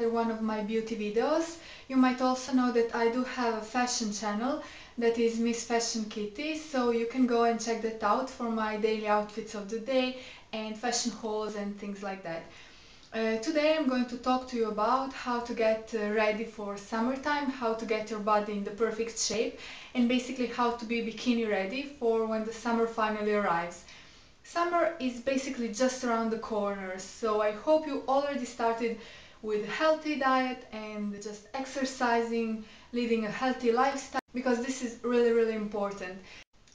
another one of my beauty videos. You might also know that I do have a fashion channel that is Miss Fashion Kitty, so you can go and check that out for my daily outfits of the day and fashion hauls and things like that. Today I'm going to talk to you about how to get ready for summertime, how to get your body in the perfect shape, and basically how to be bikini ready for when the summer finally arrives. Summer is basically just around the corner, so I hope you already started with a healthy diet and just exercising, leading a healthy lifestyle, because this is really important.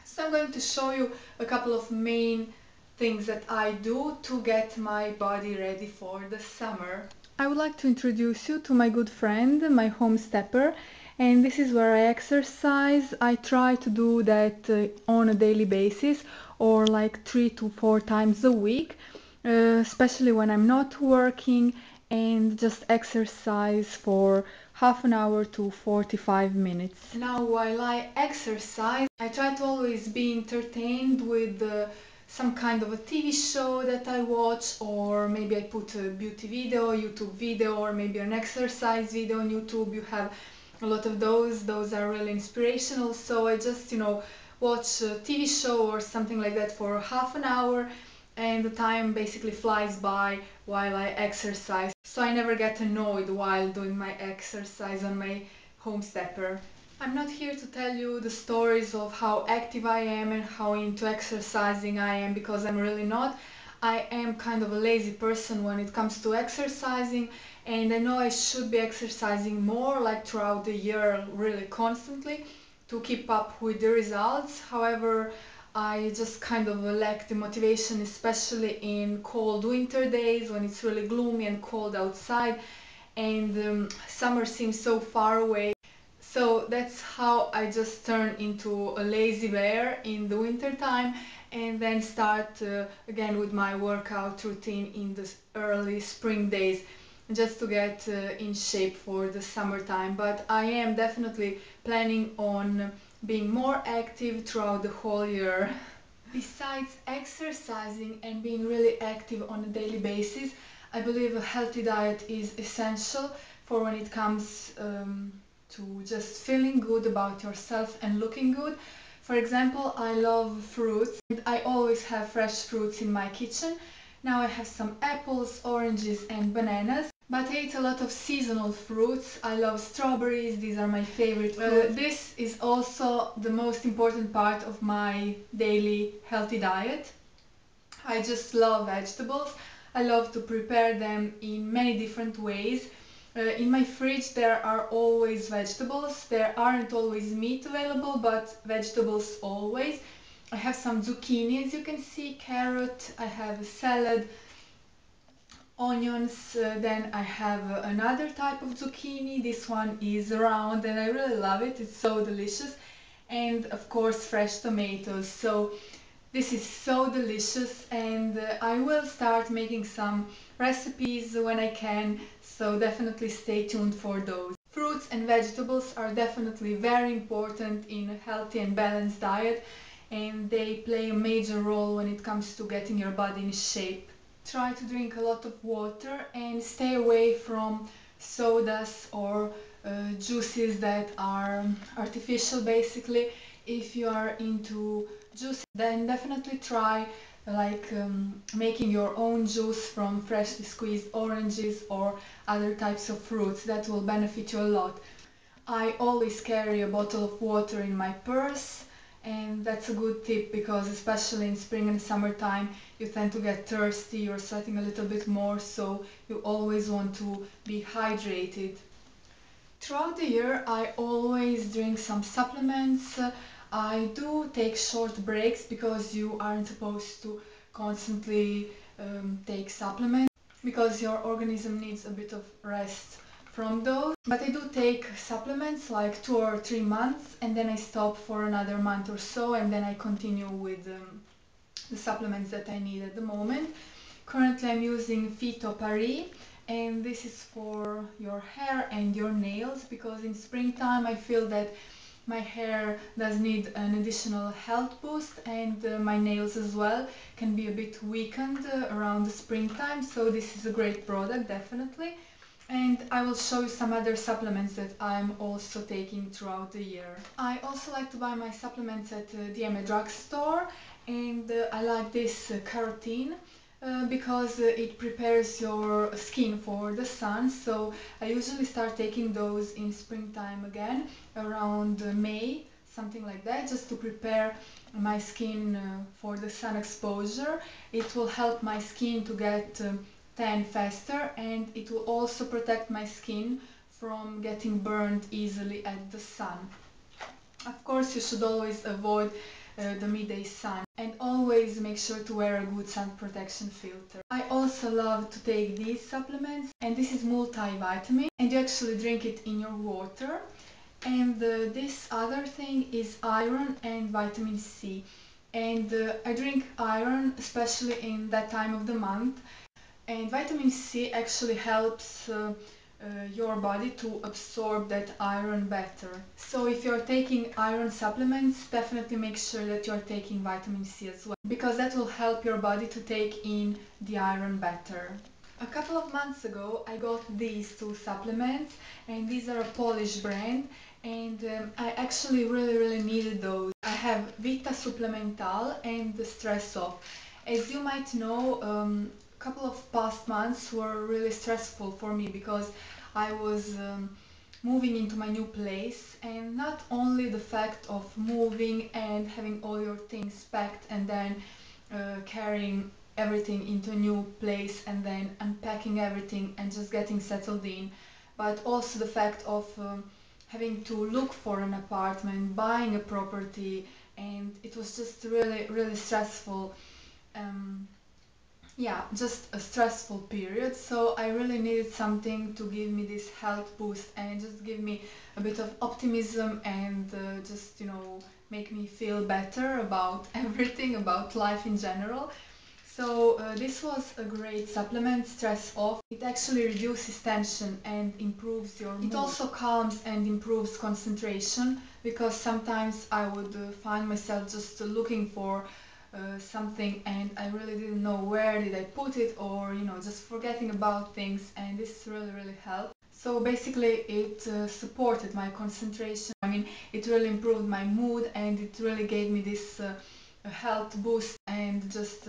So I'm going to show you a couple of main things that I do to get my body ready for the summer. I would like to introduce you to my good friend, my home stepper, and this is where I exercise. I try to do that on a daily basis or like 3 to 4 times a week, especially when I'm not working, and just exercise for half an hour to 45 minutes. Now, while I exercise, I try to always be entertained with some kind of a TV show that I watch, or maybe I put a beauty video, YouTube video, or maybe an exercise video on YouTube. You have a lot of those are really inspirational, so I just watch a TV show or something like that for half an hour, and the time basically flies by while I exercise, so I never get annoyed while doing my exercise on my home stepper. I'm not here to tell you the stories of how active I am and how into exercising I am, because I'm really not. I am kind of a lazy person when it comes to exercising, and I know I should be exercising more, like throughout the year, really constantly, to keep up with the results. However, I just kind of lack the motivation, especially in cold winter days when it's really gloomy and cold outside, and summer seems so far away. So that's how I just turn into a lazy bear in the winter time, and then start again with my workout routine in the early spring days, just to get in shape for the summertime. But I am definitely planning on being more active throughout the whole year. Besides exercising and being really active on a daily basis, I believe a healthy diet is essential for when it comes to just feeling good about yourself and looking good. For example, I love fruits, and I always have fresh fruits in my kitchen. Now I have some apples, oranges and bananas, but I eat a lot of seasonal fruits. I love strawberries, these are my favorite fruits. This is also the most important part of my daily healthy diet. I just love vegetables. I love to prepare them in many different ways. In my fridge there are always vegetables. There aren't always meat available, but vegetables always. I have some zucchini, as you can see, carrot, I have a salad, onions, then I have another type of zucchini. This one is round and I really love it. It's so delicious. And of course fresh tomatoes. So this is so delicious, and I will start making some recipes when I can, so definitely stay tuned for those. Fruits and vegetables are definitely very important in a healthy and balanced diet, and they play a major role when it comes to getting your body in shape. Try to drink a lot of water and stay away from sodas or juices that are artificial, basically. If you are into juice, then definitely try making your own juice from freshly squeezed oranges or other types of fruits. That will benefit you a lot. I always carry a bottle of water in my purse, and that's a good tip because especially in spring and summertime you tend to get thirsty, you're sweating a little bit more, so you always want to be hydrated. Throughout the year I always drink some supplements. I do take short breaks because you aren't supposed to constantly take supplements, because your organism needs a bit of rest from those. But I do take supplements like 2 or 3 months, and then I stop for another month or so, and then I continue with the supplements that I need at the moment. Currently I'm using Phyto, and this is for your hair and your nails, because in springtime I feel that my hair does need an additional health boost, and my nails as well can be a bit weakened around the springtime, so this is a great product, definitely. And I will show you some other supplements that I'm also taking throughout the year. I also like to buy my supplements at the drugstore, and I like this carotene because it prepares your skin for the sun. So I usually start taking those in springtime again, around May, something like that, just to prepare my skin for the sun exposure. It will help my skin to get tan faster, and it will also protect my skin from getting burned easily at the sun. Of course, you should always avoid the midday sun and always make sure to wear a good sun protection filter. I also love to take these supplements, and this is multivitamin, and you actually drink it in your water. And this other thing is iron and vitamin C. And I drink iron especially in that time of the month, and vitamin C actually helps your body to absorb that iron better. So if you're taking iron supplements, definitely make sure that you're taking vitamin C as well, because that will help your body to take in the iron better. A couple of months ago, I got these two supplements, and these are a Polish brand, and I actually really needed those. I have Vitasuplemental and the Stress Off. As you might know, a couple of past months were really stressful for me because I was moving into my new place, and not only the fact of moving and having all your things packed and then carrying everything into a new place and then unpacking everything and just getting settled in, but also the fact of having to look for an apartment, buying a property, and it was just really stressful. Um, yeah, just a stressful period. So I really needed something to give me this health boost and just give me a bit of optimism and just, make me feel better about everything, about life in general. So this was a great supplement, Stress Off. It actually reduces tension and improves your mood. It also calms and improves concentration, because sometimes I would find myself just looking for something and I really didn't know where did I put it, or just forgetting about things, and this really helped. So basically it supported my concentration. I mean, it really improved my mood, and it really gave me this health boost and just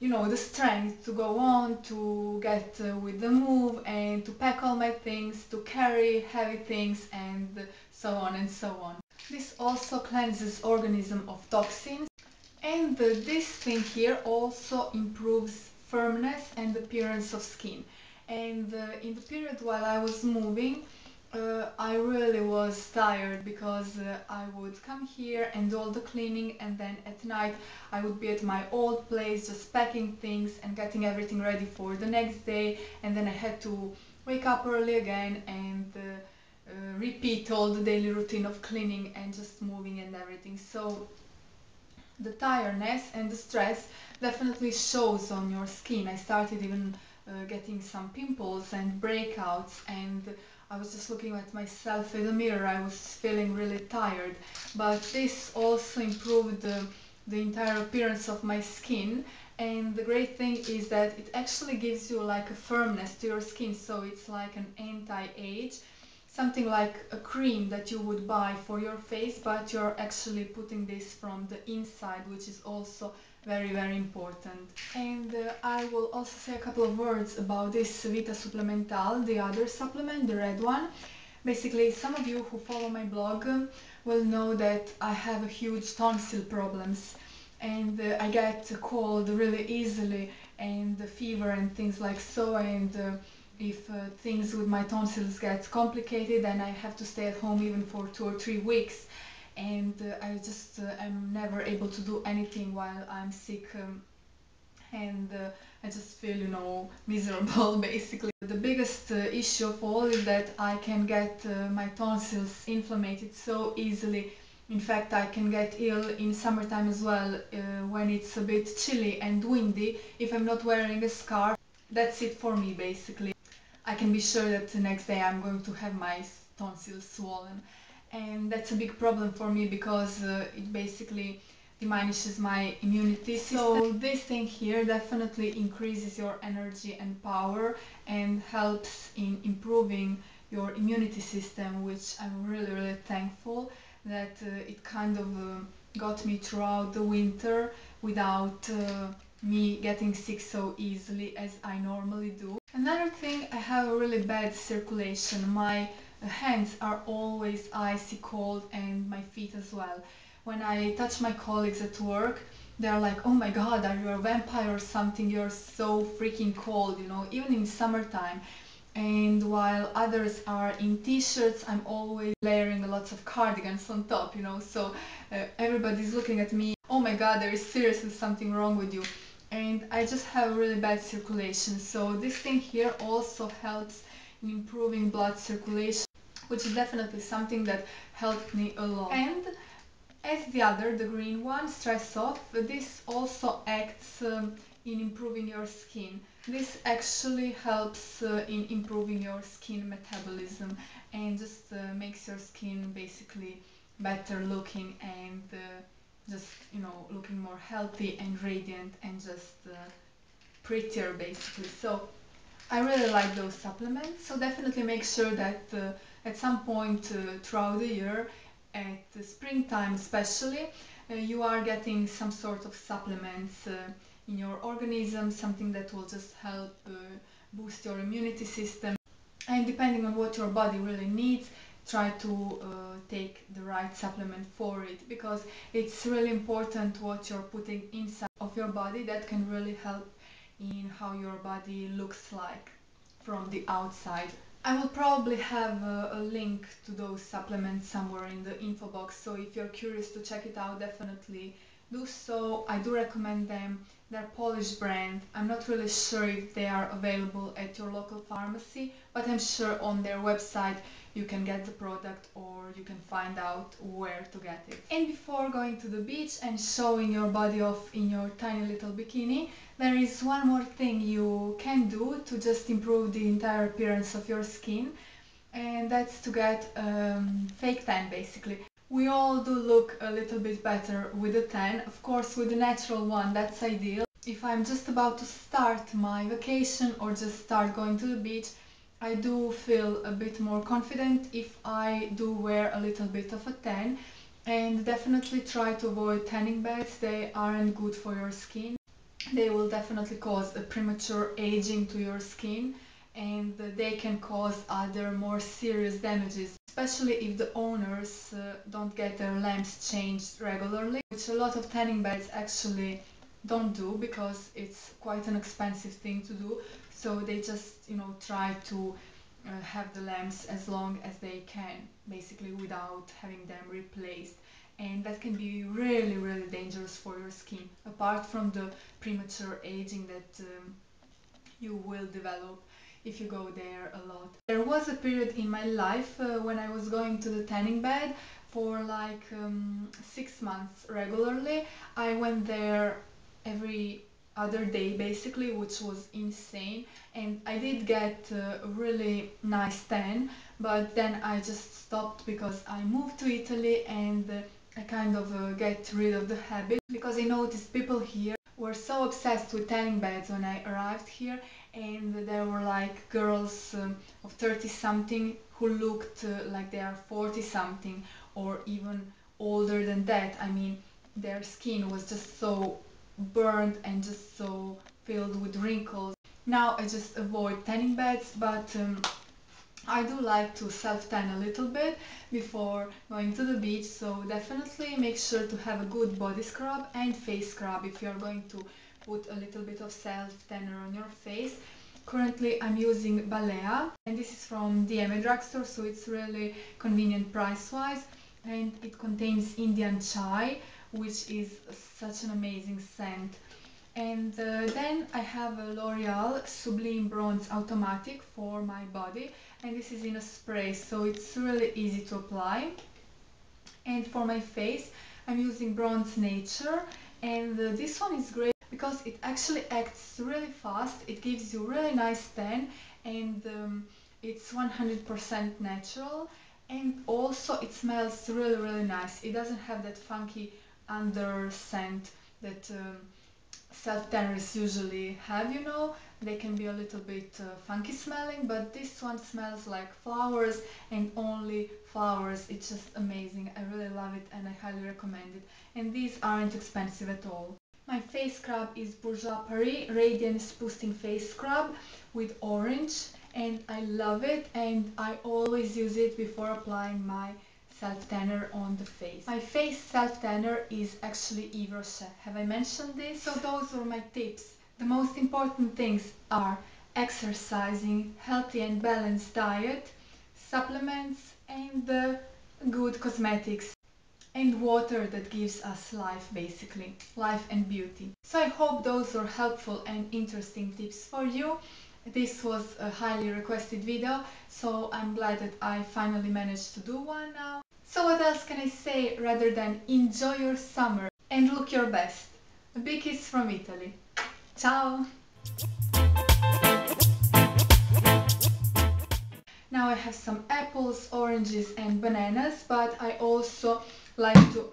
the strength to go on, to get with the move, and to pack all my things, to carry heavy things, and so on and so on. This also cleanses organism of toxins, and this thing here also improves firmness and appearance of skin. And in the period while I was moving, I really was tired because I would come here and do all the cleaning, and then at night I would be at my old place just packing things and getting everything ready for the next day, and then I had to wake up early again and repeat all the daily routine of cleaning and just moving and everything. So the tiredness and the stress definitely shows on your skin. I started even getting some pimples and breakouts, and I was just looking at myself in the mirror. I was feeling really tired, but this also improved the entire appearance of my skin. And the great thing is that it actually gives you like a firmness to your skin, so it's like an anti-age, something like a cream that you would buy for your face, but you're actually putting this from the inside, which is also very important. And I will also say a couple of words about this Vitasuplemental, the other supplement, the red one. Basically, some of you who follow my blog will know that I have a huge tonsil problems, and I get a cold really easily, and the fever and things like so, and if things with my tonsils get complicated, then I have to stay at home even for 2 or 3 weeks, and I just am never able to do anything while I'm sick, and I just feel, miserable basically. The biggest issue of all is that I can get my tonsils inflamed so easily. In fact, I can get ill in summertime as well, when it's a bit chilly and windy. If I'm not wearing a scarf, that's it for me basically. I can be sure that the next day I'm going to have my tonsils swollen. And that's a big problem for me because it basically diminishes my immunity system. So this thing here definitely increases your energy and power and helps in improving your immunity system, which I'm really thankful that it kind of got me throughout the winter without me getting sick so easily as I normally do. Another thing, I have a really bad circulation. My hands are always icy cold and my feet as well. When I touch my colleagues at work, they're like, oh my god, are you a vampire or something? You're so freaking cold, you know, even in summertime. And while others are in t-shirts, I'm always layering lots of cardigans on top, you know, so everybody's looking at me, oh my god, there is seriously something wrong with you. And I just have really bad circulation, so this thing here also helps in improving blood circulation, which is definitely something that helped me a lot. And as the other, the green one, Stress Off, this also acts in improving your skin. This actually helps in improving your skin metabolism and just makes your skin basically better looking and just, you know, looking more healthy and radiant and just prettier basically. So I really like those supplements, so definitely make sure that at some point throughout the year, at the springtime especially, you are getting some sort of supplements in your organism, something that will just help boost your immunity system. And depending on what your body really needs, try to take the right supplement for it, because it's really important what you're putting inside of your body. That can really help in how your body looks like from the outside. I will probably have a link to those supplements somewhere in the info box, so if you're curious to check it out, definitely do so. I do recommend them. They're Polish brand. I'm not really sure if they are available at your local pharmacy, but I'm sure on their website you can get the product or you can find out where to get it. And before going to the beach and showing your body off in your tiny little bikini, there is one more thing you can do to just improve the entire appearance of your skin, and that's to get fake tan basically. We all do look a little bit better with a tan, of course with a natural one, that's ideal. If I'm just about to start my vacation or just start going to the beach, I do feel a bit more confident if I do wear a little bit of a tan, and definitely try to avoid tanning beds. They aren't good for your skin. They will definitely cause a premature aging to your skin, and they can cause other more serious damages, especially if the owners don't get their lamps changed regularly, which a lot of tanning beds actually don't do because it's quite an expensive thing to do. So they just, you know, try to have the lamps as long as they can, basically without having them replaced. And that can be really dangerous for your skin, apart from the premature aging that you will develop if you go there a lot. There was a period in my life when I was going to the tanning bed for like 6 months regularly. I went there every other day basically, which was insane, and I did get a really nice tan, but then I just stopped because I moved to Italy, and I kind of get rid of the habit, because I noticed people here were so obsessed with tanning beds when I arrived here, and there were like girls of 30 something who looked like they are 40 something or even older than that. I mean, their skin was just so burned and just so filled with wrinkles. Now I just avoid tanning beds, but I do like to self-tan a little bit before going to the beach, so definitely make sure to have a good body scrub and face scrub if you're going to put a little bit of self-tanner on your face. Currently I'm using Balea, and this is from DMA drugstore, so it's really convenient price-wise, and it contains Indian chai, which is such an amazing scent. And then I have a L'Oreal Sublime Bronze Automatic for my body, and this is in a spray, so it's really easy to apply. And for my face, I'm using Bronze Nature, and this one is great because it actually acts really fast. It gives you really nice tan, and it's 100% natural, and also it smells really nice. It doesn't have that funky under scent that self-tanners usually have, you know. They can be a little bit funky smelling, but this one smells like flowers and only flowers. It's just amazing. I really love it and I highly recommend it. And these aren't expensive at all. My face scrub is Bourjois Paris Radiance Boosting Face Scrub with orange, and I love it, and I always use it before applying my self-tanner on the face. My face self-tanner is actually Yves Rocher. Have I mentioned this? So those were my tips. The most important things are exercising, healthy and balanced diet, supplements, and good cosmetics. And water that gives us life, basically. Life and beauty. So I hope those were helpful and interesting tips for you. This was a highly requested video, so I'm glad that I finally managed to do one now. So what else can I say rather than enjoy your summer and look your best. A big kiss from Italy. Ciao! Now I have some apples, oranges and bananas, but I also like to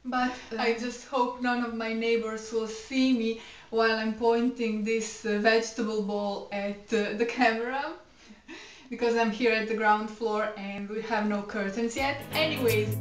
But I just hope none of my neighbors will see me while I'm pointing this vegetable bowl at the camera because I'm here at the ground floor and we have no curtains yet. Anyways.